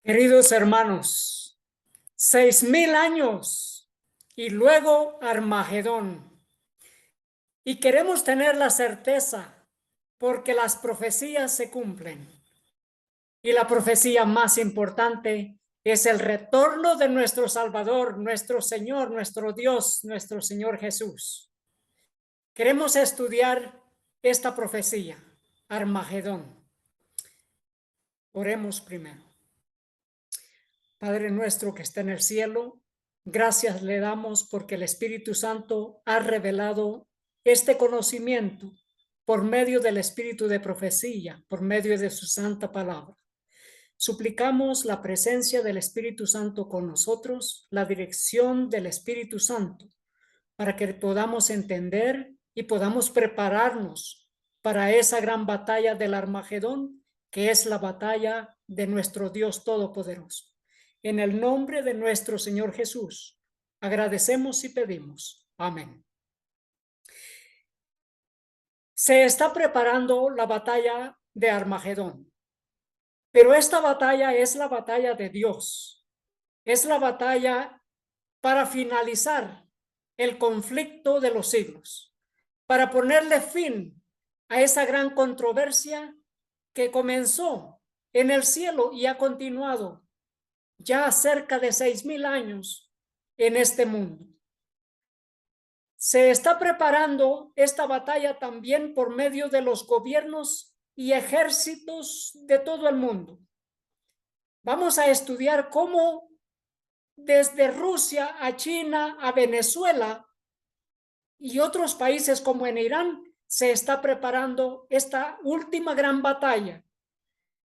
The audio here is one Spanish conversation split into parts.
Queridos hermanos, 6000 años y luego Armagedón. Y queremos tener la certeza porque las profecías se cumplen. Y la profecía más importante es el retorno de nuestro Salvador, nuestro Señor, nuestro Dios, nuestro Señor Jesús. Queremos estudiar esta profecía, Armagedón. Oremos primero. Padre nuestro que está en el cielo, gracias le damos porque el Espíritu Santo ha revelado este conocimiento por medio del espíritu de profecía, por medio de su santa palabra. Suplicamos la presencia del Espíritu Santo con nosotros, la dirección del Espíritu Santo, para que podamos entender y podamos prepararnos para esa gran batalla del Armagedón, que es la batalla de nuestro Dios Todopoderoso. En el nombre de nuestro Señor Jesús, agradecemos y pedimos. Amén. Se está preparando la batalla de Armagedón, pero esta batalla es la batalla de Dios. Es la batalla para finalizar el conflicto de los siglos, para ponerle fin a esa gran controversia que comenzó en el cielo y ha continuado ya cerca de 6000 años en este mundo. Se está preparando esta batalla también por medio de los gobiernos y ejércitos de todo el mundo. Vamos a estudiar cómo desde Rusia a China, a Venezuela y otros países como en Irán, se está preparando esta última gran batalla.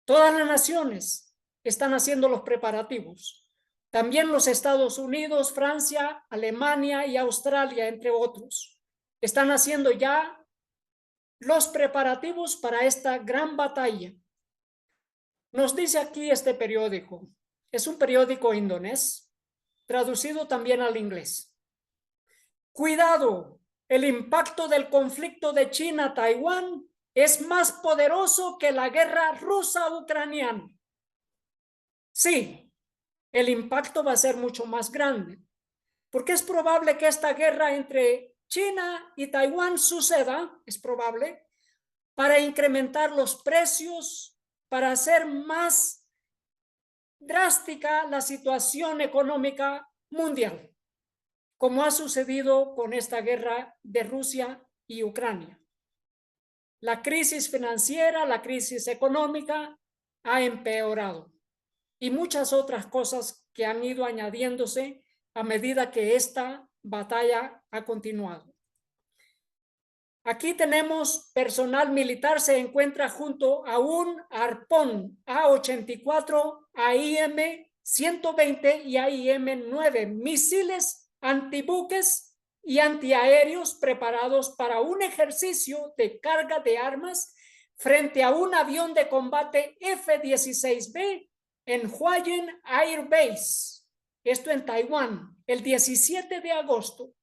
Todas las naciones están haciendo los preparativos. También los Estados Unidos, Francia, Alemania y Australia, entre otros, están haciendo ya los preparativos para esta gran batalla. Nos dice aquí este periódico, es un periódico indonés, traducido también al inglés. Cuidado, el impacto del conflicto de China-Taiwán es más poderoso que la guerra rusa-ucraniana. Sí, el impacto va a ser mucho más grande, porque es probable que esta guerra entre China y Taiwán suceda, es probable, para incrementar los precios, para hacer más drástica la situación económica mundial, como ha sucedido con esta guerra de Rusia y Ucrania. La crisis financiera, la crisis económica ha empeorado y muchas otras cosas que han ido añadiéndose a medida que esta batalla ha continuado. Aquí tenemos personal militar, se encuentra junto a un Harpoon A-84, AIM-120 y AIM-9, misiles antibuques y antiaéreos preparados para un ejercicio de carga de armas frente a un avión de combate F-16B en Hualien Air Base, esto en Taiwán, el 17 de agosto.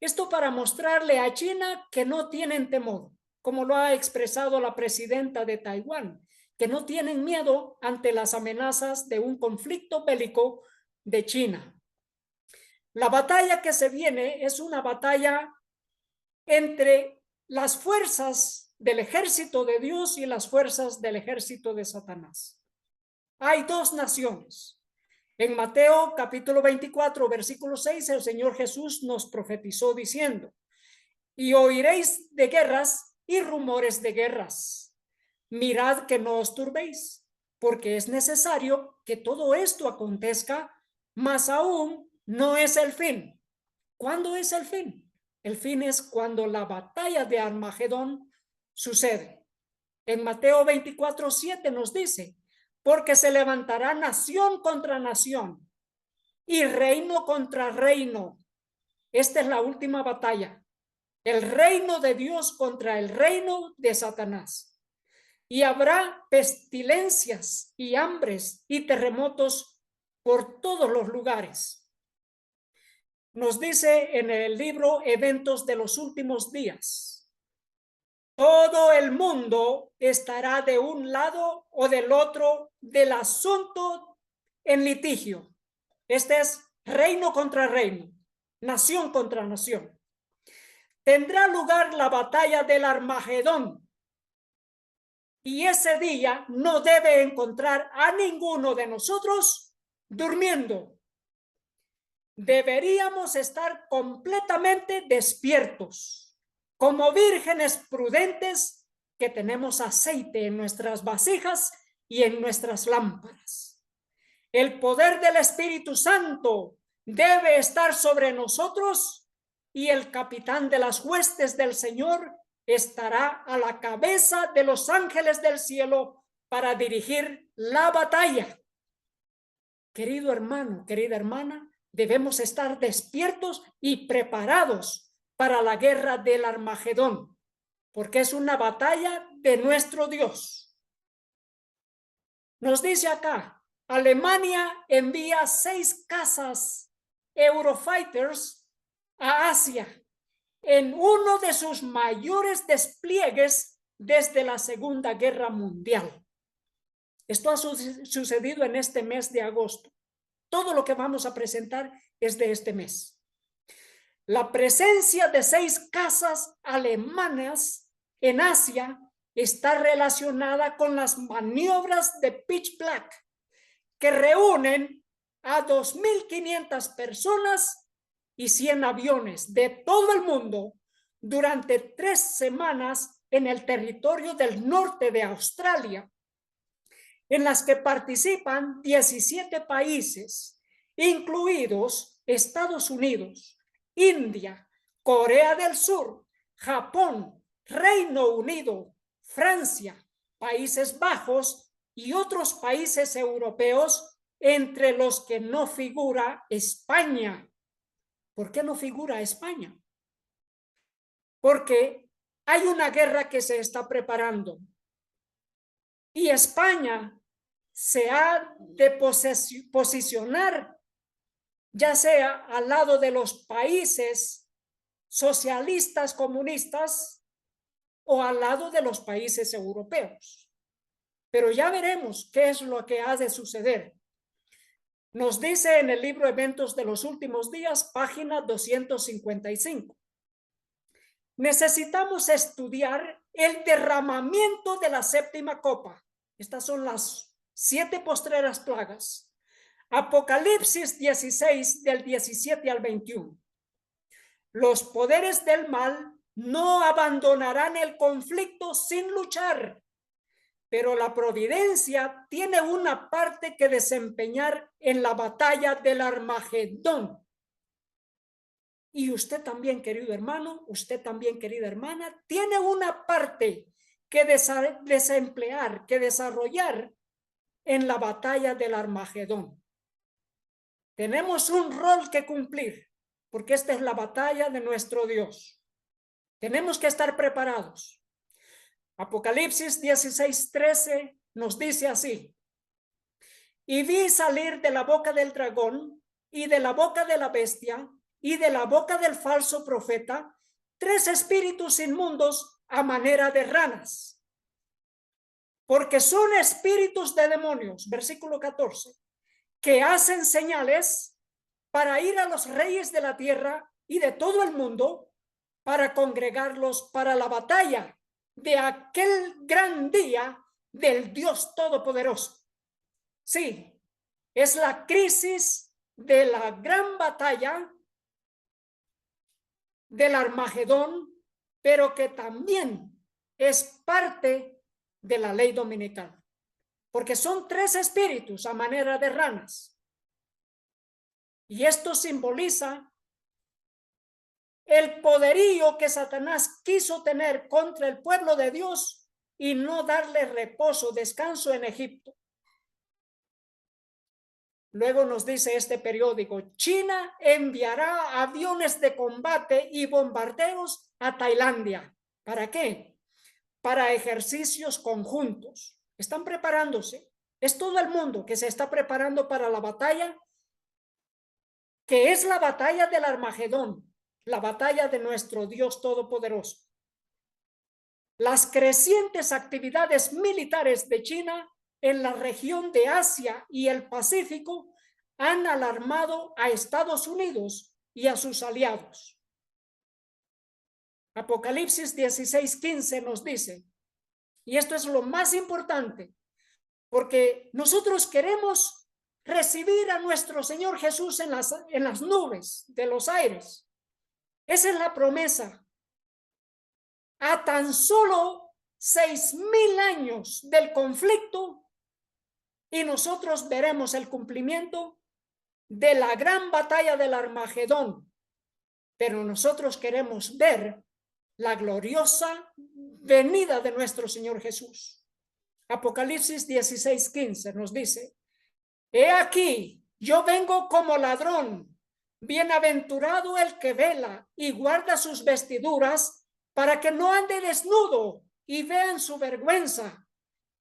Esto para mostrarle a China que no tienen temor, como lo ha expresado la presidenta de Taiwán, que no tienen miedo ante las amenazas de un conflicto bélico de China. La batalla que se viene es una batalla entre las fuerzas del ejército de Dios y las fuerzas del ejército de Satanás. Hay dos naciones. En Mateo capítulo 24, versículo 6, el Señor Jesús nos profetizó diciendo: y oiréis de guerras y rumores de guerras. Mirad que no os turbéis, porque es necesario que todo esto acontezca, mas aún no es el fin. ¿Cuándo es el fin? El fin es cuando la batalla de Armagedón sucede. En Mateo 24, 7 nos dice: porque se levantará nación contra nación y reino contra reino. Esta es la última batalla. El reino de Dios contra el reino de Satanás. Y habrá pestilencias y hambres y terremotos por todos los lugares. Nos dice en el libro Eventos de los Últimos Días: todo el mundo estará de un lado o del otro del asunto en litigio. Este es reino contra reino, nación contra nación. Tendrá lugar la batalla del Armagedón. Y ese día no debe encontrar a ninguno de nosotros durmiendo. Deberíamos estar completamente despiertos, como vírgenes prudentes que tenemos aceite en nuestras vasijas y en nuestras lámparas. El poder del Espíritu Santo debe estar sobre nosotros y el capitán de las huestes del Señor estará a la cabeza de los ángeles del cielo para dirigir la batalla. Querido hermano, querida hermana, debemos estar despiertos y preparados para la guerra del Armagedón, porque es una batalla de nuestro Dios. Nos dice acá, Alemania envía 6 cazas Eurofighters a Asia en uno de sus mayores despliegues desde la Segunda Guerra Mundial. Esto ha sucedido en este mes de agosto. Todo lo que vamos a presentar es de este mes. La presencia de 6 cazas alemanas en Asia está relacionada con las maniobras de Pitch Black, que reúnen a 2.500 personas y 100 aviones de todo el mundo durante 3 semanas en el territorio del norte de Australia, en las que participan 17 países, incluidos Estados Unidos, India, Corea del Sur, Japón, Reino Unido, Francia, Países Bajos y otros países europeos, entre los que no figura España. ¿Por qué no figura España? Porque hay una guerra que se está preparando y España se ha de posicionar ya sea al lado de los países socialistas comunistas o al lado de los países europeos. Pero ya veremos qué es lo que ha de suceder. Nos dice en el libro Eventos de los Últimos Días, página 255. Necesitamos estudiar el derramamiento de la 7ª copa. Estas son las 7 postreras plagas. Apocalipsis 16, del 17 al 21. Los poderes del mal no abandonarán el conflicto sin luchar, pero la providencia tiene una parte que desempeñar en la batalla del Armagedón. Y usted también, querido hermano, usted también, querida hermana, tiene una parte que desemplear, que desarrollar en la batalla del Armagedón. Tenemos un rol que cumplir, porque esta es la batalla de nuestro Dios. Tenemos que estar preparados. Apocalipsis 16:13 nos dice así: y vi salir de la boca del dragón y de la boca de la bestia y de la boca del falso profeta 3 espíritus inmundos a manera de ranas, porque son espíritus de demonios, versículo 14, que hacen señales para ir a los reyes de la tierra y de todo el mundo para congregarlos para la batalla de aquel gran día del Dios Todopoderoso. Sí, es la crisis de la gran batalla del Armagedón, pero que también es parte de la ley dominical, porque son 3 espíritus a manera de ranas. Y esto simboliza el poderío que Satanás quiso tener contra el pueblo de Dios y no darle reposo, descanso en Egipto. Luego nos dice este periódico: China enviará aviones de combate y bombarderos a Tailandia. ¿Para qué? Para ejercicios conjuntos. Están preparándose. Es todo el mundo que se está preparando para la batalla, que es la batalla del Armagedón, la batalla de nuestro Dios Todopoderoso. Las crecientes actividades militares de China en la región de Asia y el Pacífico han alarmado a Estados Unidos y a sus aliados. Apocalipsis 16:15 nos dice, y esto es lo más importante, porque nosotros queremos recibir a nuestro Señor Jesús en las nubes de los aires. Esa es la promesa. A tan solo 6,000 años del conflicto y nosotros veremos el cumplimiento de la gran batalla del Armagedón. Pero nosotros queremos ver la gloriosa venida de nuestro Señor Jesús. Apocalipsis 16:15 nos dice, he aquí, yo vengo como ladrón, bienaventurado el que vela y guarda sus vestiduras para que no ande desnudo y vean su vergüenza.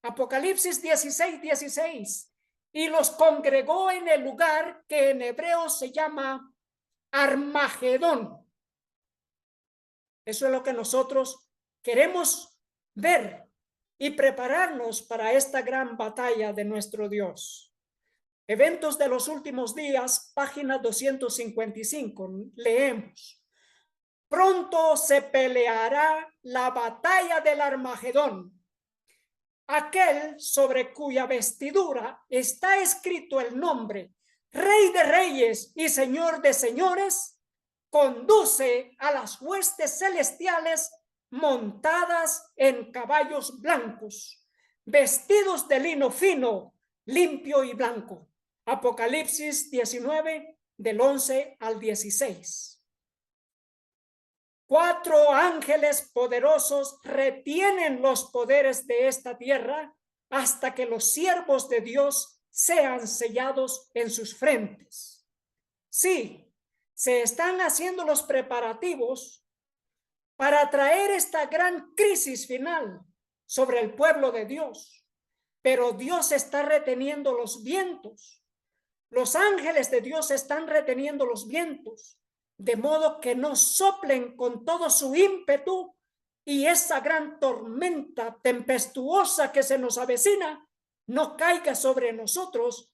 Apocalipsis 16:16. Y los congregó en el lugar que en hebreo se llama Armagedón. Eso es lo que nosotros queremos ver y prepararnos para esta gran batalla de nuestro Dios. Eventos de los últimos días, página 255, leemos. Pronto se peleará la batalla del Armagedón. Aquel sobre cuya vestidura está escrito el nombre, Rey de Reyes y Señor de Señores, conduce a las huestes celestiales montadas en caballos blancos, vestidos de lino fino, limpio y blanco. Apocalipsis 19, del 11 al 16. 4 ángeles poderosos retienen los poderes de esta tierra hasta que los siervos de Dios sean sellados en sus frentes. Sí, se están haciendo los preparativos para traer esta gran crisis final sobre el pueblo de Dios, pero Dios está reteniendo los vientos. Los ángeles de Dios están reteniendo los vientos, de modo que no soplen con todo su ímpetu y esa gran tormenta tempestuosa que se nos avecina no caiga sobre nosotros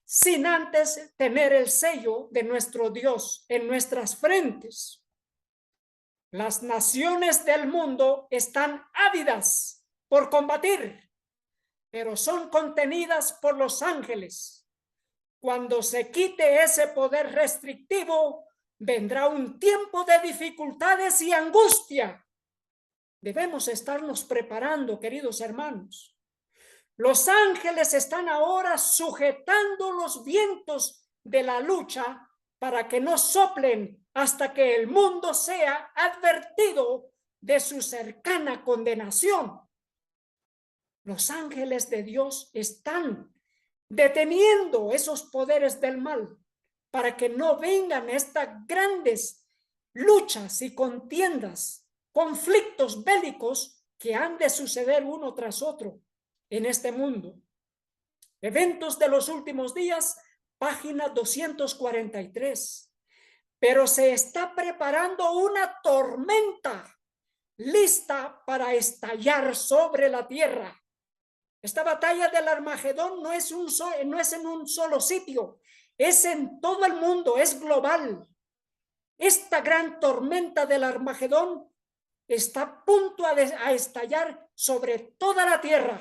sin antes tener el sello de nuestro Dios en nuestras frentes. Las naciones del mundo están ávidas por combatir, pero son contenidas por los ángeles. Cuando se quite ese poder restrictivo, vendrá un tiempo de dificultades y angustia. Debemos estarnos preparando, queridos hermanos. Los ángeles están ahora sujetando los vientos de la lucha para que no soplen hasta que el mundo sea advertido de su cercana condenación. Los ángeles de Dios están deteniendo esos poderes del mal para que no vengan estas grandes luchas y contiendas, conflictos bélicos que han de suceder uno tras otro en este mundo. Eventos de los últimos días, página 243. Pero se está preparando una tormenta lista para estallar sobre la tierra. Esta batalla del Armagedón no es en un solo sitio, es en todo el mundo, es global. Esta gran tormenta del Armagedón está a punto a estallar sobre toda la tierra.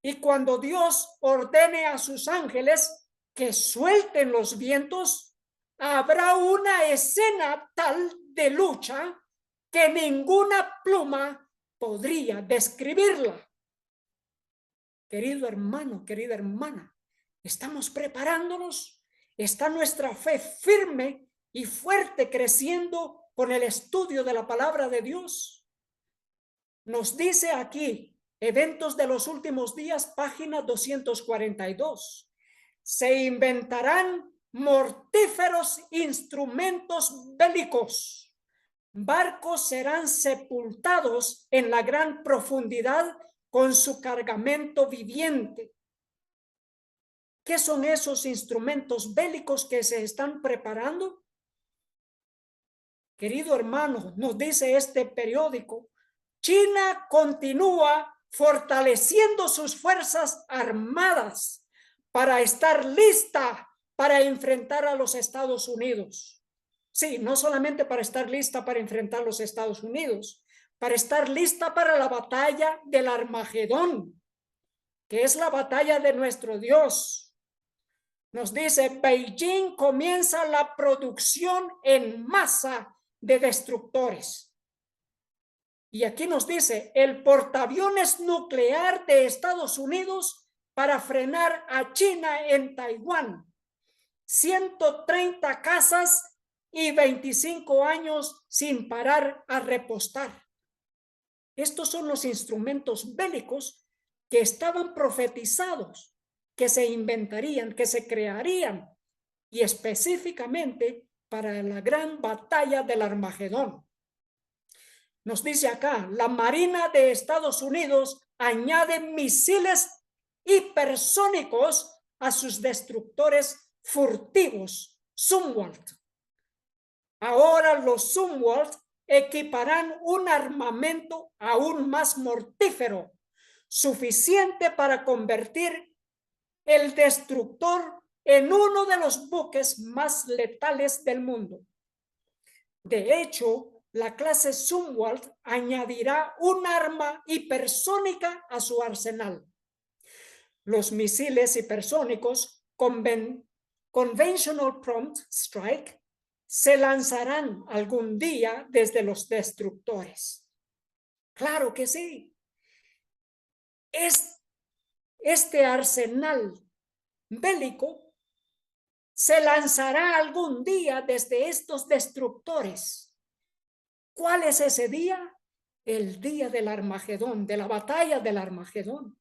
Y cuando Dios ordene a sus ángeles que suelten los vientos, habrá una escena tal de lucha que ninguna pluma podría describirla. Querido hermano, querida hermana, estamos preparándonos, está nuestra fe firme y fuerte creciendo con el estudio de la palabra de Dios. Nos dice aquí, Eventos de los últimos días, página 242. Se inventarán mortíferos instrumentos bélicos. Barcos serán sepultados en la gran profundidad con su cargamento viviente. ¿Qué son esos instrumentos bélicos que se están preparando? Querido hermano, nos dice este periódico, China continúa fortaleciendo sus fuerzas armadas para estar lista para enfrentar a los Estados Unidos. Sí, no solamente para estar lista para enfrentar a los Estados Unidos, para estar lista para la batalla del Armagedón, que es la batalla de nuestro Dios. Nos dice, Beijing comienza la producción en masa de destructores. Y aquí nos dice, el portaaviones nuclear de Estados Unidos para frenar a China en Taiwán. 130 casas y 25 años sin parar a repostar. Estos son los instrumentos bélicos que estaban profetizados, que se inventarían, que se crearían, y específicamente para la gran batalla del Armagedón. Nos dice acá, la Marina de Estados Unidos añade misiles hipersónicos a sus destructores furtivos, Zumwalt. Ahora los Zumwalt equiparán un armamento aún más mortífero, suficiente para convertir el destructor en uno de los buques más letales del mundo. De hecho, la clase Zumwalt añadirá un arma hipersónica a su arsenal. Los misiles hipersónicos Conventional Prompt Strike se lanzarán algún día desde los destructores. Claro que sí. Este arsenal bélico se lanzará algún día desde estos destructores. ¿Cuál es ese día? El día del Armagedón, de la batalla del Armagedón.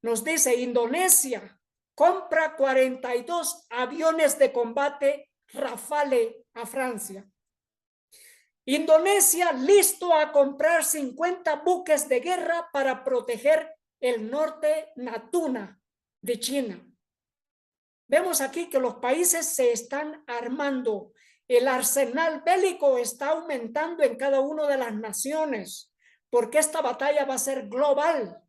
Nos dice Indonesia compra 42 aviones de combate Rafale a Francia. Indonesia listo a comprar 50 buques de guerra para proteger el norte Natuna de China. Vemos aquí que los países se están armando. El arsenal bélico está aumentando en cada una de las naciones, porque esta batalla va a ser global.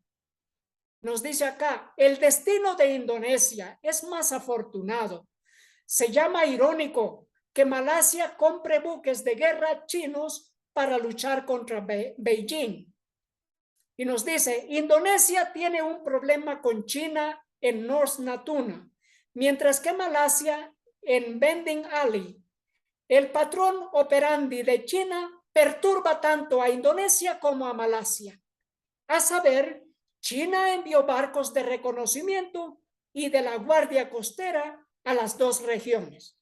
Nos dice acá, el destino de Indonesia es más afortunado. Se llama irónico que Malasia compre buques de guerra chinos para luchar contra Beijing. Y nos dice, Indonesia tiene un problema con China en North Natuna, mientras que Malasia en Bending Alley. El patrón operandi de China perturba tanto a Indonesia como a Malasia. A saber, China envió barcos de reconocimiento y de la Guardia Costera a las dos regiones.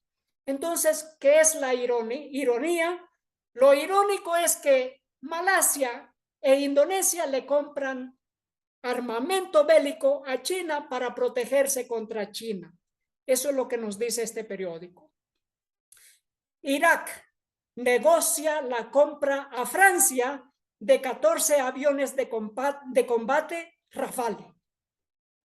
Entonces, ¿qué es la ironía? Lo irónico es que Malasia e Indonesia le compran armamento bélico a China para protegerse contra China. Eso es lo que nos dice este periódico. Irak negocia la compra a Francia de 14 aviones de combate Rafale.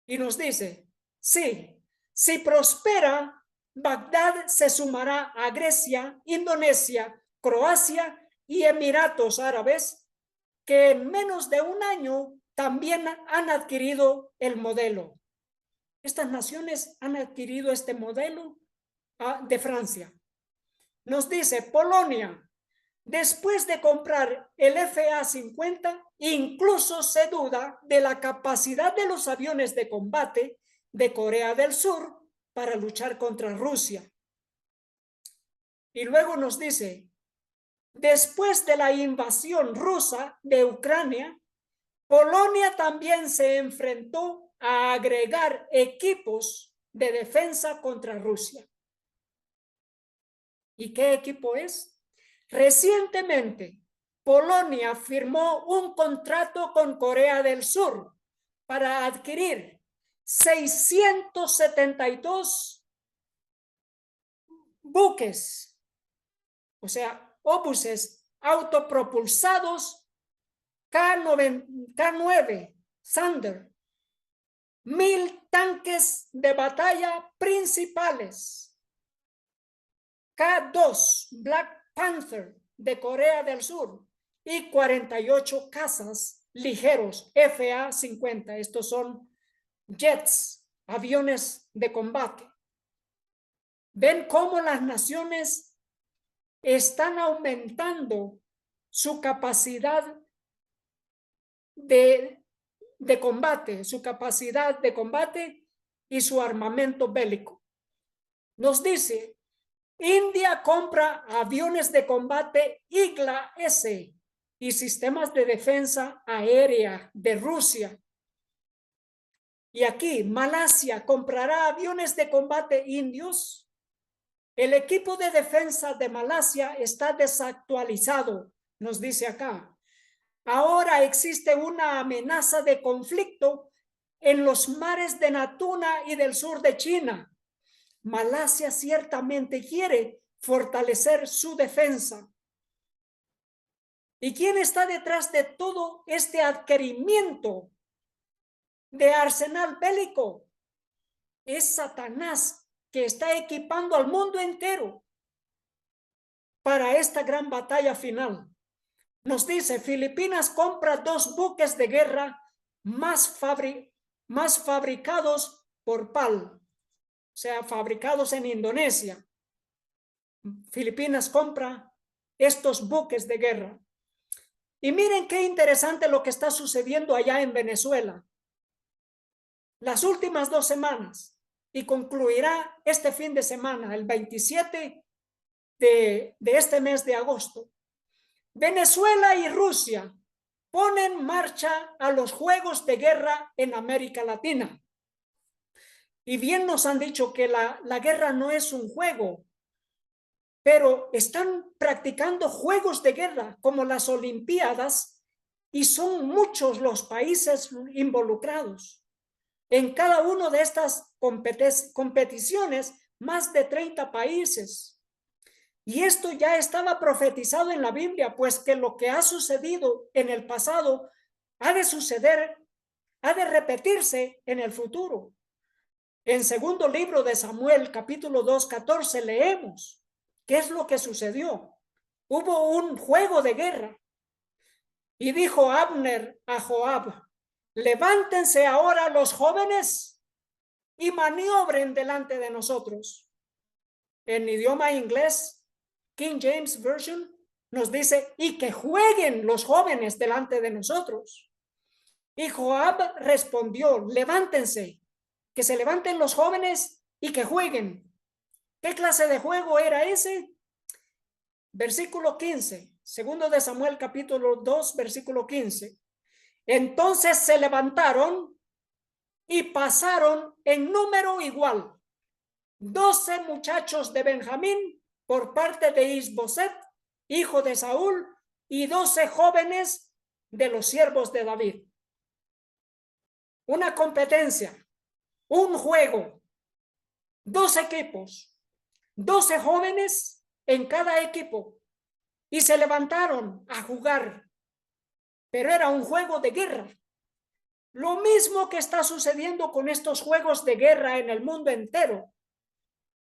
Y nos dice, sí, si prospera, Bagdad se sumará a Grecia, Indonesia, Croacia y Emiratos Árabes, que en menos de un año también han adquirido el modelo. Estas naciones han adquirido este modelo de Francia. Nos dice Polonia, después de comprar el FA-50, incluso se duda de la capacidad de los aviones de combate de Corea del Sur para luchar contra Rusia. Y luego nos dice, después de la invasión rusa de Ucrania, Polonia también se enfrentó a agregar equipos de defensa contra Rusia. ¿Y qué equipo es? Recientemente, Polonia firmó un contrato con Corea del Sur para adquirir 672 buques, o sea, obuses autopropulsados K9 Thunder, 1000 tanques de batalla principales, K2 Black Panther de Corea del Sur y 48 cazas ligeros FA-50. Estos son jets, aviones de combate. Ven cómo las naciones están aumentando su capacidad de combate, y su armamento bélico. Nos dice, India compra aviones de combate Igla-S y sistemas de defensa aérea de Rusia. Y aquí, Malasia comprará aviones de combate indios. El equipo de defensa de Malasia está desactualizado, nos dice acá. Ahora existe una amenaza de conflicto en los mares de Natuna y del sur de China. Malasia ciertamente quiere fortalecer su defensa. ¿Y quién está detrás de todo este adquirimiento de arsenal bélico? Es Satanás, que está equipando al mundo entero para esta gran batalla final. Nos dice, Filipinas compra 2 buques de guerra más fabricados por PAL, o sea, fabricados en Indonesia. Filipinas compra estos buques de guerra. Y miren qué interesante lo que está sucediendo allá en Venezuela. Las últimas 2 semanas, y concluirá este fin de semana, el 27 de este mes de agosto, Venezuela y Rusia ponen en marcha a los juegos de guerra en América Latina. Y bien nos han dicho que la guerra no es un juego, pero están practicando juegos de guerra como las Olimpiadas y son muchos los países involucrados. En cada una de estas competiciones, más de 30 países. Y esto ya estaba profetizado en la Biblia, pues que lo que ha sucedido en el pasado ha de suceder, ha de repetirse en el futuro. En segundo libro de Samuel, capítulo 2, 14, leemos qué es lo que sucedió. Hubo un juego de guerra y dijo Abner a Joab, levántense ahora los jóvenes y maniobren delante de nosotros. En idioma inglés, King James Version nos dice, y que jueguen los jóvenes delante de nosotros. Y Joab respondió, levántense, que se levanten los jóvenes y que jueguen. ¿Qué clase de juego era ese? Versículo 15, segundo de Samuel capítulo 2, versículo 15. Entonces se levantaron y pasaron en número igual 12 muchachos de Benjamín por parte de Isboset, hijo de Saúl, y 12 jóvenes de los siervos de David. Una competencia, un juego, 2 equipos, 12 jóvenes en cada equipo, y se levantaron a jugar, pero era un juego de guerra. Lo mismo que está sucediendo con estos juegos de guerra en el mundo entero.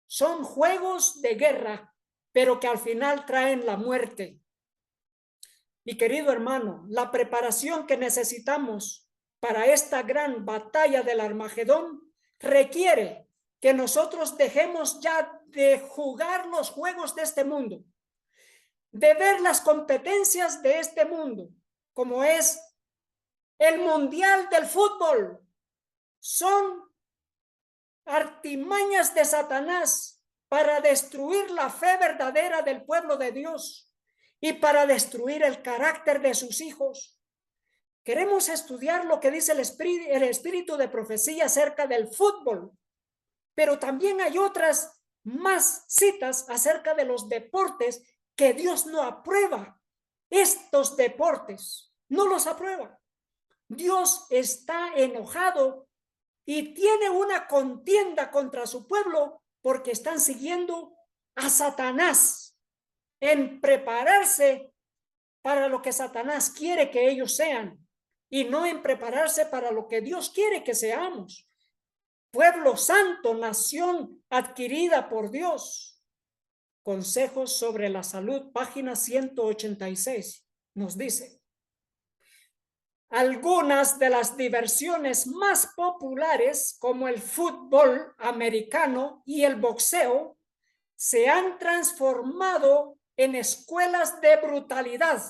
Son juegos de guerra, pero que al final traen la muerte. Y querido hermano, la preparación que necesitamos para esta gran batalla del Armagedón requiere que nosotros dejemos ya de jugar los juegos de este mundo, de ver las competencias de este mundo, como es el Mundial del Fútbol. Son artimañas de Satanás para destruir la fe verdadera del pueblo de Dios y para destruir el carácter de sus hijos. Queremos estudiar lo que dice el espíritu de profecía acerca del fútbol, pero también hay otras más citas acerca de los deportes que Dios no aprueba. Estos deportes no los aprueba. Dios está enojado y tiene una contienda contra su pueblo porque están siguiendo a Satanás en prepararse para lo que Satanás quiere que ellos sean y no en prepararse para lo que Dios quiere que seamos. Pueblo santo, nación adquirida por Dios. Consejos sobre la salud, página 186, nos dice: Algunas de las diversiones más populares, como el fútbol americano y el boxeo, se han transformado en escuelas de brutalidad.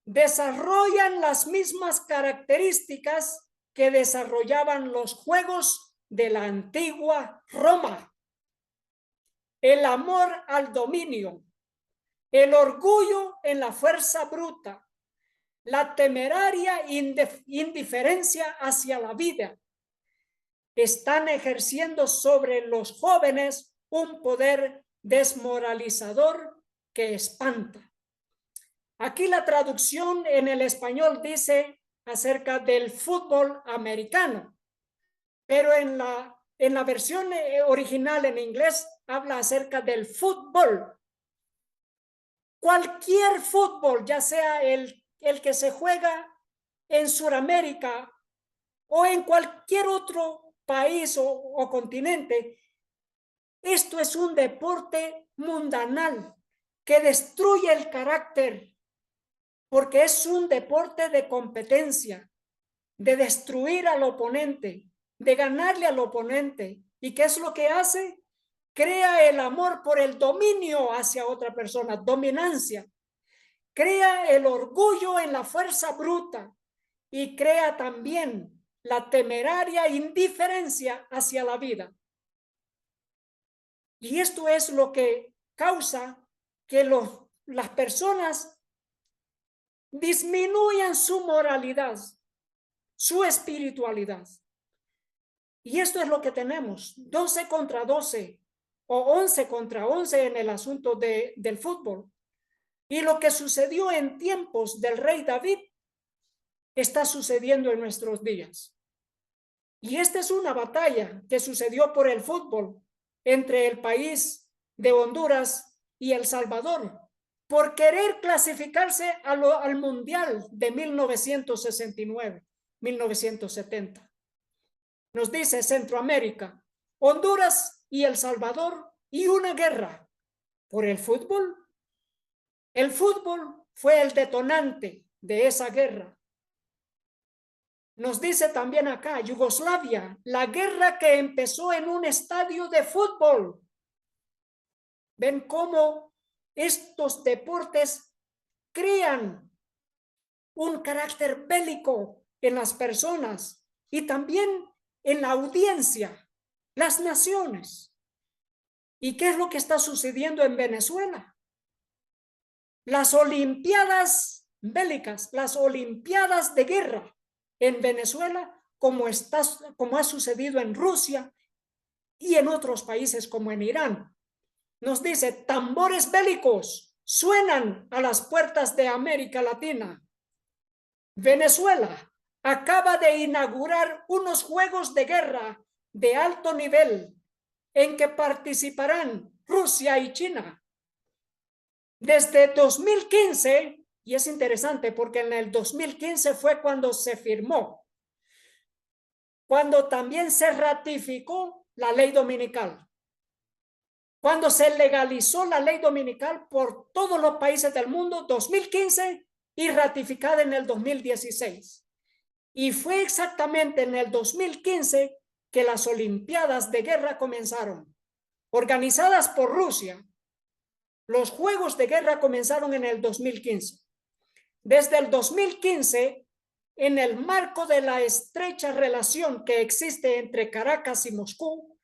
Desarrollan las mismas características que desarrollaban los juegos de la antigua Roma. El amor al dominio, el orgullo en la fuerza bruta, la temeraria indiferencia hacia la vida, están ejerciendo sobre los jóvenes un poder desmoralizador que espanta. Aquí la traducción en el español dice acerca del fútbol americano, pero en la versión original en inglés habla acerca del fútbol. Cualquier fútbol, ya sea el que se juega en Sudamérica o en cualquier otro país o continente, esto es un deporte mundanal que destruye el carácter, porque es un deporte de competencia, de destruir al oponente, de ganarle al oponente. ¿Y qué es lo que hace? Crea el amor por el dominio hacia otra persona, dominancia. Crea el orgullo en la fuerza bruta y crea también la temeraria indiferencia hacia la vida. Y esto es lo que causa que las personas disminuyan su moralidad, su espiritualidad. Y esto es lo que tenemos, 12 contra 12 o 11 contra 11 en el asunto del fútbol. Y lo que sucedió en tiempos del rey David está sucediendo en nuestros días. Y esta es una batalla que sucedió por el fútbol entre el país de Honduras y El Salvador, por querer clasificarse al Mundial de 1969, 1970. Nos dice Centroamérica, Honduras y El Salvador, y una guerra por el fútbol. El fútbol fue el detonante de esa guerra. Nos dice también acá, Yugoslavia, la guerra que empezó en un estadio de fútbol. Ven cómo estos deportes crean un carácter bélico en las personas y también en la audiencia, las naciones. ¿Y qué es lo que está sucediendo en Venezuela? Las olimpiadas bélicas, las olimpiadas de guerra en Venezuela, como ha sucedido en Rusia y en otros países como en Irán. Nos dice, tambores bélicos suenan a las puertas de América Latina. Venezuela acaba de inaugurar unos juegos de guerra de alto nivel en que participarán Rusia y China. Desde 2015, y es interesante porque en el 2015 fue cuando se firmó, cuando también se ratificó la ley dominical, cuando se legalizó la ley dominical por todos los países del mundo, 2015, y ratificada en el 2016. Y fue exactamente en el 2015 que las Olimpiadas de Guerra comenzaron, organizadas por Rusia. Los Juegos de Guerra comenzaron en el 2015. Desde el 2015, en el marco de la estrecha relación que existe entre Caracas y Moscú,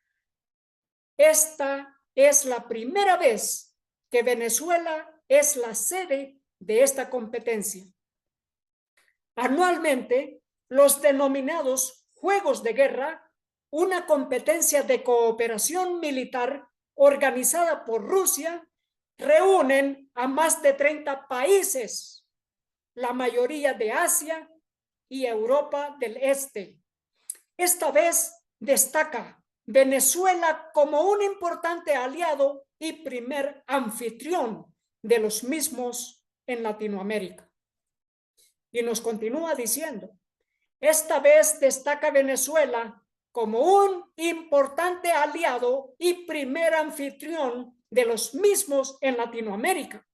esta es la primera vez que Venezuela es la sede de esta competencia. Anualmente, los denominados Juegos de Guerra, una competencia de cooperación militar organizada por Rusia, reúnen a más de 30 países, la mayoría de Asia y Europa del Este. Esta vez destaca Venezuela como un importante aliado y primer anfitrión de los mismos en Latinoamérica. Y nos continúa diciendo, esta vez destaca Venezuela como un importante aliado y primer anfitrión de los mismos en Latinoamérica.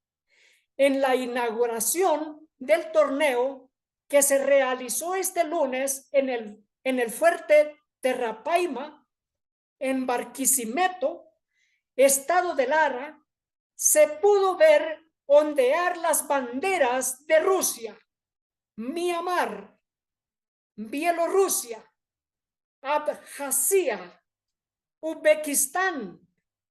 En la inauguración del torneo que se realizó este lunes en el fuerte Terrapaima, en Barquisimeto, estado de Lara, se pudo ver ondear las banderas de Rusia, Myanmar, Bielorrusia, Abjasia, Uzbekistán,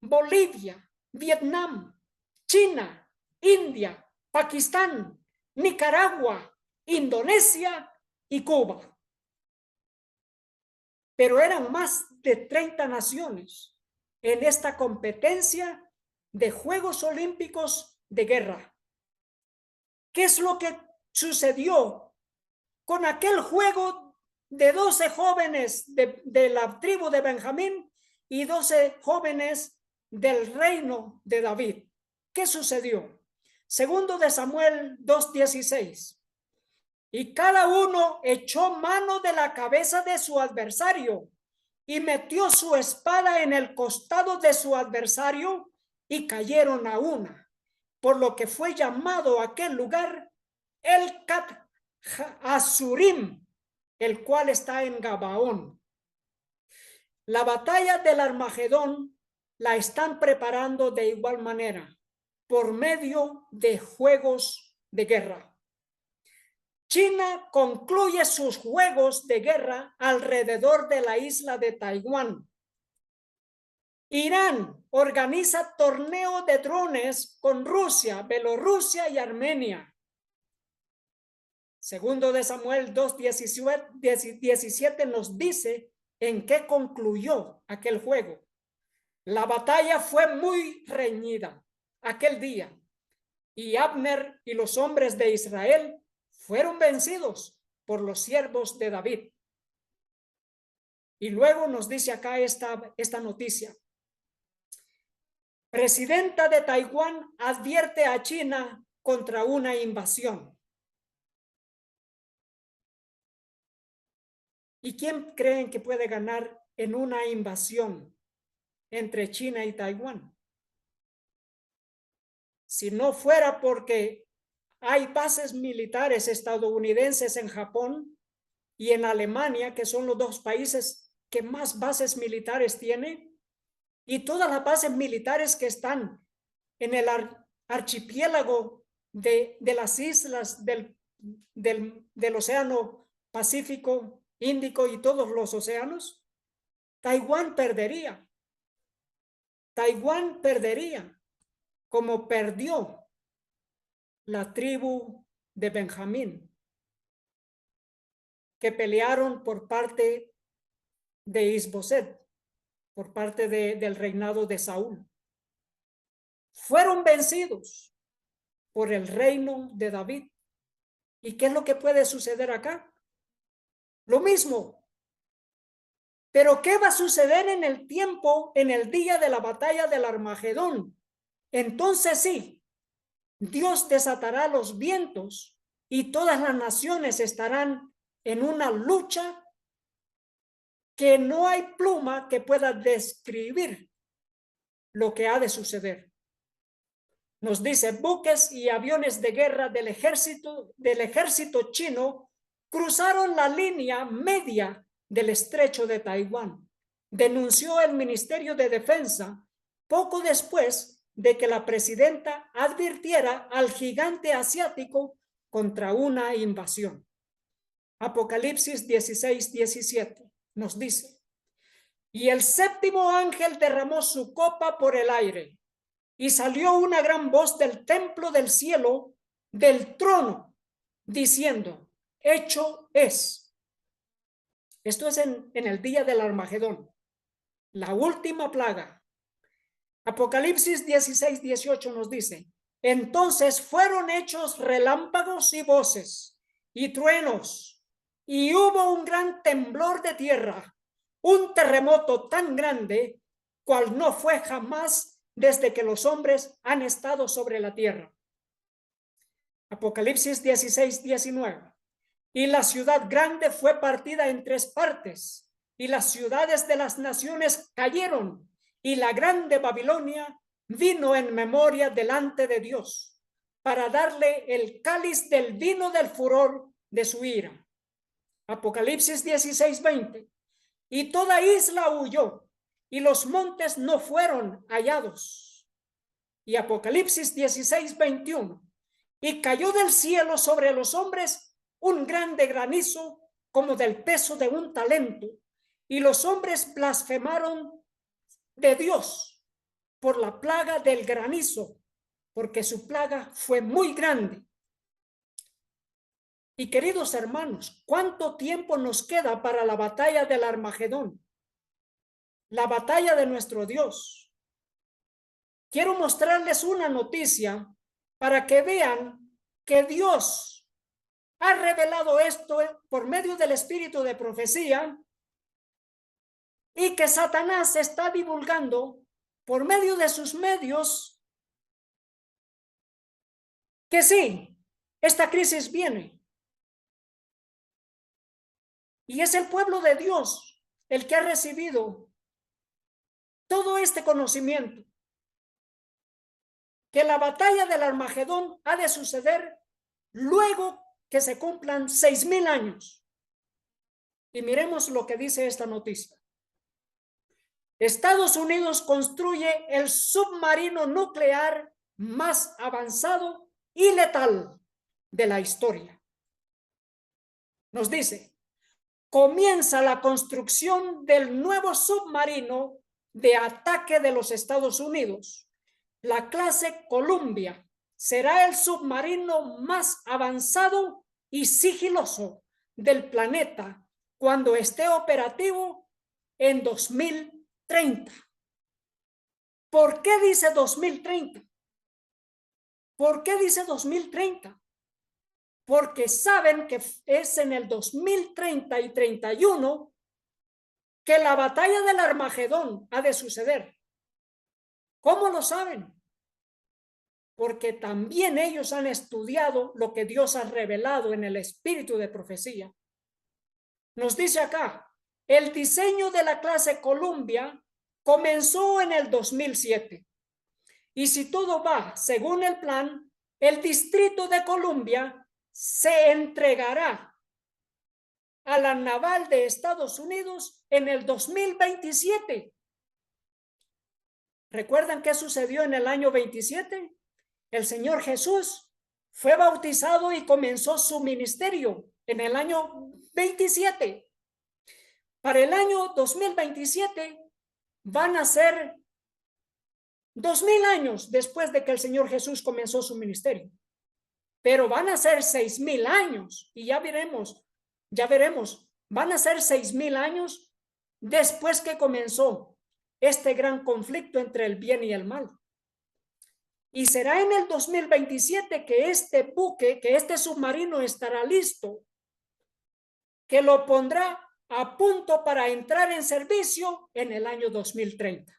Bolivia, Vietnam, China, India, Pakistán, Nicaragua, Indonesia y Cuba. Pero eran más de 30 naciones en esta competencia de Juegos Olímpicos de guerra. ¿Qué es lo que sucedió con aquel juego de 12 jóvenes de la tribu de Benjamín y 12 jóvenes del reino de David? ¿Qué sucedió? Segundo de Samuel 2:16. Y cada uno echó mano de la cabeza de su adversario y metió su espada en el costado de su adversario y cayeron a una, por lo que fue llamado aquel lugar el Cat Azurim, el cual está en Gabaón. La batalla del Armagedón la están preparando de igual manera, por medio de juegos de guerra. China concluye sus juegos de guerra alrededor de la isla de Taiwán. Irán organiza torneo de drones con Rusia, Bielorrusia y Armenia. Segundo de Samuel 2:17 nos dice en qué concluyó aquel juego. La batalla fue muy reñida aquel día y Abner y los hombres de Israel fueron vencidos por los siervos de David. Y luego nos dice acá esta noticia. Presidenta de Taiwán advierte a China contra una invasión. ¿Y quién creen que puede ganar en una invasión entre China y Taiwán? Si no fuera porque hay bases militares estadounidenses en Japón y en Alemania, que son los dos países que más bases militares tienen, y todas las bases militares que están en el archipiélago de las islas del Océano Pacífico, Índico y todos los océanos, Taiwán perdería. Taiwán perdería, como perdió la tribu de Benjamín, que pelearon por parte de Isboset, por parte del reinado de Saúl. Fueron vencidos por el reino de David. ¿Y qué es lo que puede suceder acá? Lo mismo. Pero ¿qué va a suceder en el tiempo, en el día de la batalla del Armagedón? Entonces sí, Dios desatará los vientos y todas las naciones estarán en una lucha que no hay pluma que pueda describir lo que ha de suceder. Nos dice, buques y aviones de guerra del ejército chino cruzaron la línea media del estrecho de Taiwán, denunció el Ministerio de Defensa poco después de que la presidenta advirtiera al gigante asiático contra una invasión. Apocalipsis 16:17 nos dice, y el séptimo ángel derramó su copa por el aire, y salió una gran voz del templo del cielo, del trono, diciendo, hecho es. Esto es en el día del Armagedón, la última plaga. Apocalipsis 16:18 nos dice, entonces fueron hechos relámpagos y voces y truenos, y hubo un gran temblor de tierra, un terremoto tan grande, cual no fue jamás desde que los hombres han estado sobre la tierra. Apocalipsis 16:19. Y la ciudad grande fue partida en 3 partes, y las ciudades de las naciones cayeron, y la grande Babilonia vino en memoria delante de Dios, para darle el cáliz del vino del furor de su ira. Apocalipsis 16:20. Y toda isla huyó, y los montes no fueron hallados. Y Apocalipsis 16:21. Y cayó del cielo sobre los hombres un grande granizo, como del peso de un talento. Y los hombres blasfemaron de Dios por la plaga del granizo, porque su plaga fue muy grande. Y queridos hermanos, ¿cuánto tiempo nos queda para la batalla del Armagedón? La batalla de nuestro Dios. Quiero mostrarles una noticia para que vean que Dios ha revelado esto por medio del espíritu de profecía y que Satanás está divulgando por medio de sus medios que sí, esta crisis viene. Y es el pueblo de Dios el que ha recibido todo este conocimiento, que la batalla del Armagedón ha de suceder luego que se cumplan 6,000 años. Y miremos lo que dice esta noticia. Estados Unidos construye el submarino nuclear más avanzado y letal de la historia. Nos dice, comienza la construcción del nuevo submarino de ataque de los Estados Unidos. La clase Columbia será el submarino más avanzado y sigiloso del planeta cuando esté operativo en 2030. ¿Por qué dice 2030? ¿Por qué dice 2030? Porque saben que es en el 2030 y 31 que la batalla del Armagedón ha de suceder. ¿Cómo lo saben? Porque también ellos han estudiado lo que Dios ha revelado en el espíritu de profecía. Nos dice acá, el diseño de la clase Columbia comenzó en el 2007. Y si todo va según el plan, el distrito de Columbia se entregará a la naval de Estados Unidos en el 2027. ¿Recuerdan qué sucedió en el año 27? El Señor Jesús fue bautizado y comenzó su ministerio en el año 27. Para el año 2027 van a ser 2,000 años después de que el Señor Jesús comenzó su ministerio. Pero van a ser 6,000 años y ya veremos, van a ser 6,000 años después que comenzó este gran conflicto entre el bien y el mal. Y será en el 2027 que este buque, que este submarino estará listo, que lo pondrá a punto para entrar en servicio en el año 2030.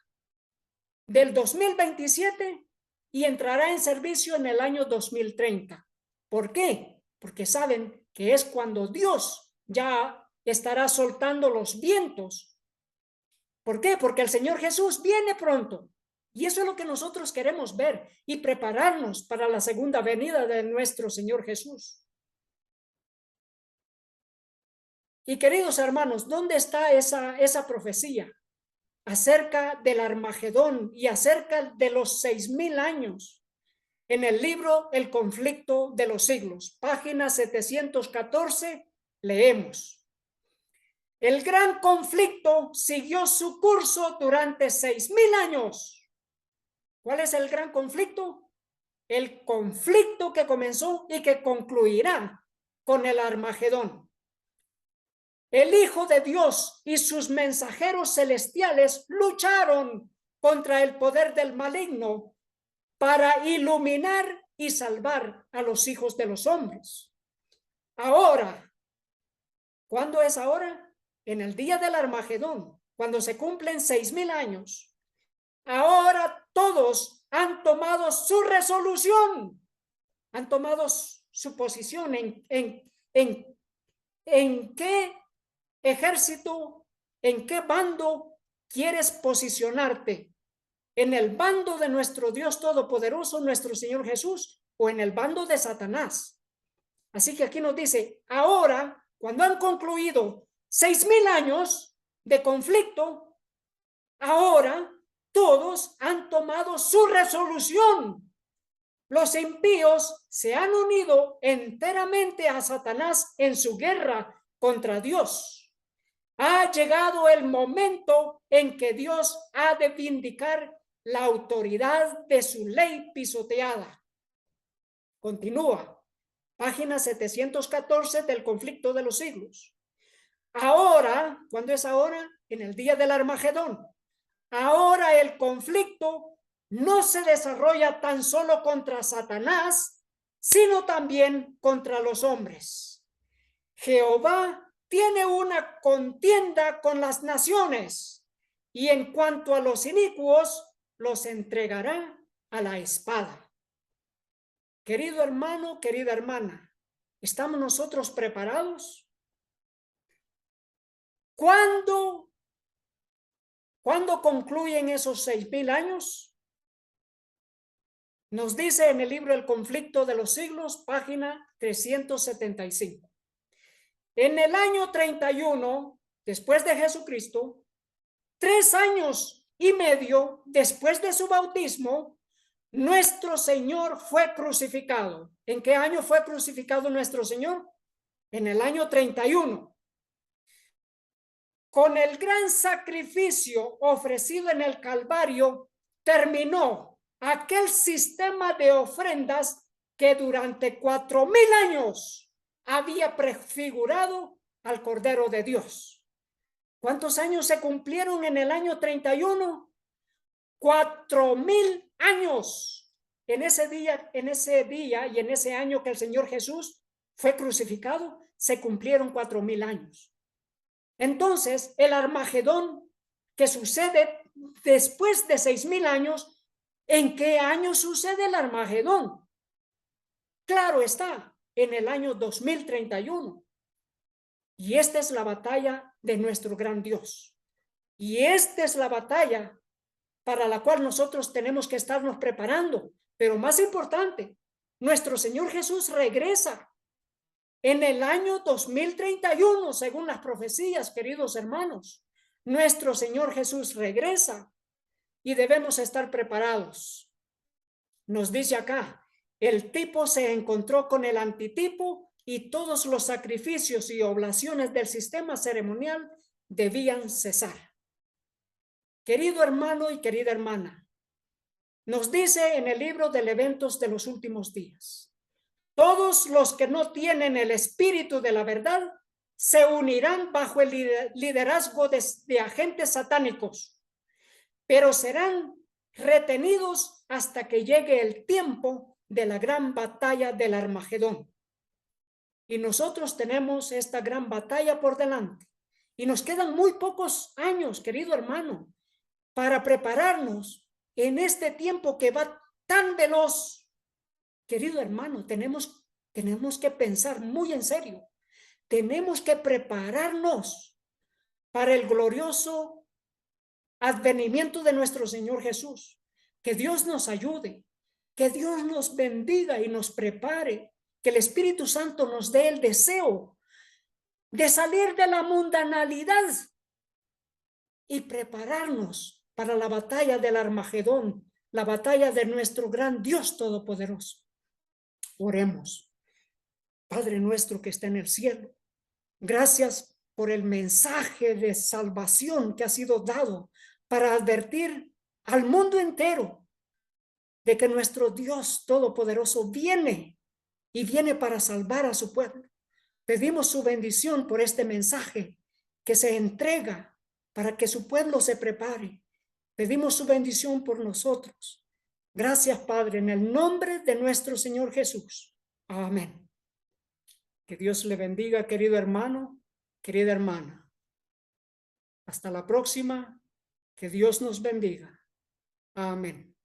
Del 2027 y entrará en servicio en el año 2030. ¿Por qué? Porque saben que es cuando Dios ya estará soltando los vientos. ¿Por qué? Porque el Señor Jesús viene pronto. Y eso es lo que nosotros queremos ver y prepararnos para la segunda venida de nuestro Señor Jesús. Y queridos hermanos, ¿dónde está esa profecía acerca del Armagedón y acerca de los 6,000 años? En el libro El conflicto de los siglos, página 714, leemos. El gran conflicto siguió su curso durante 6,000 años. ¿Cuál es el gran conflicto? El conflicto que comenzó y que concluirá con el Armagedón. El Hijo de Dios y sus mensajeros celestiales lucharon contra el poder del maligno para iluminar y salvar a los hijos de los hombres. Ahora, ¿cuándo es ahora? En el día del Armagedón, cuando se cumplen 6,000 años. Ahora todos han tomado su resolución, han tomado su posición en qué ejército, en qué bando quieres posicionarte. ¿En el bando de nuestro Dios Todopoderoso, nuestro Señor Jesús, o en el bando de Satanás? Así que aquí nos dice, ahora, cuando han concluido 6,000 años de conflicto, ahora todos han tomado su resolución. Los impíos se han unido enteramente a Satanás en su guerra contra Dios. Ha llegado el momento en que Dios ha de vindicar la autoridad de su ley pisoteada. Continúa, página 714 del conflicto de los siglos. Ahora, ¿cuándo es ahora? En el día del Armagedón. Ahora el conflicto no se desarrolla tan solo contra Satanás, sino también contra los hombres. Jehová tiene una contienda con las naciones, y en cuanto a los inicuos, los entregará a la espada. Querido hermano, querida hermana, ¿estamos nosotros preparados? ¿Cuándo concluyen esos 6,000 años? Nos dice en el libro El conflicto de los siglos, página 375. En el año 31, después de Jesucristo, 3 años y medio después de su bautismo, nuestro Señor fue crucificado. ¿En qué año fue crucificado nuestro Señor? En el año 31. Con el gran sacrificio ofrecido en el Calvario, terminó aquel sistema de ofrendas que durante 4,000 años había prefigurado al Cordero de Dios. ¿Cuántos años se cumplieron en el año 31? 4,000 años. En ese día y en ese año que el Señor Jesús fue crucificado, se cumplieron 4,000 años. Entonces, el Armagedón que sucede después de 6,000 años, ¿en qué año sucede el Armagedón? Claro está, en el año 2031. Y esta es la batalla de nuestro gran Dios. Y esta es la batalla para la cual nosotros tenemos que estarnos preparando. Pero más importante, nuestro Señor Jesús regresa en el año 2031, según las profecías, queridos hermanos. Nuestro Señor Jesús regresa y debemos estar preparados. Nos dice acá, el tipo se encontró con el antitipo y todos los sacrificios y oblaciones del sistema ceremonial debían cesar. Querido hermano y querida hermana, nos dice en el libro de Eventos de los Últimos Días, todos los que no tienen el espíritu de la verdad se unirán bajo el liderazgo de agentes satánicos, pero serán retenidos hasta que llegue el tiempo de la gran batalla del Armagedón. Y nosotros tenemos esta gran batalla por delante. Y nos quedan muy pocos años, querido hermano, para prepararnos en este tiempo que va tan veloz. Querido hermano, tenemos que pensar muy en serio. Tenemos que prepararnos para el glorioso advenimiento de nuestro Señor Jesús. Que Dios nos ayude, que Dios nos bendiga y nos prepare, que el Espíritu Santo nos dé el deseo de salir de la mundanalidad y prepararnos para la batalla del Armagedón, la batalla de nuestro gran Dios Todopoderoso. Oremos. Padre nuestro que está en el cielo, gracias por el mensaje de salvación que ha sido dado para advertir al mundo entero de que nuestro Dios Todopoderoso viene y viene para salvar a su pueblo. Pedimos su bendición por este mensaje que se entrega para que su pueblo se prepare. Pedimos su bendición por nosotros. Gracias, Padre, en el nombre de nuestro Señor Jesús. Amén. Que Dios le bendiga, querido hermano, querida hermana. Hasta la próxima. Que Dios nos bendiga. Amén.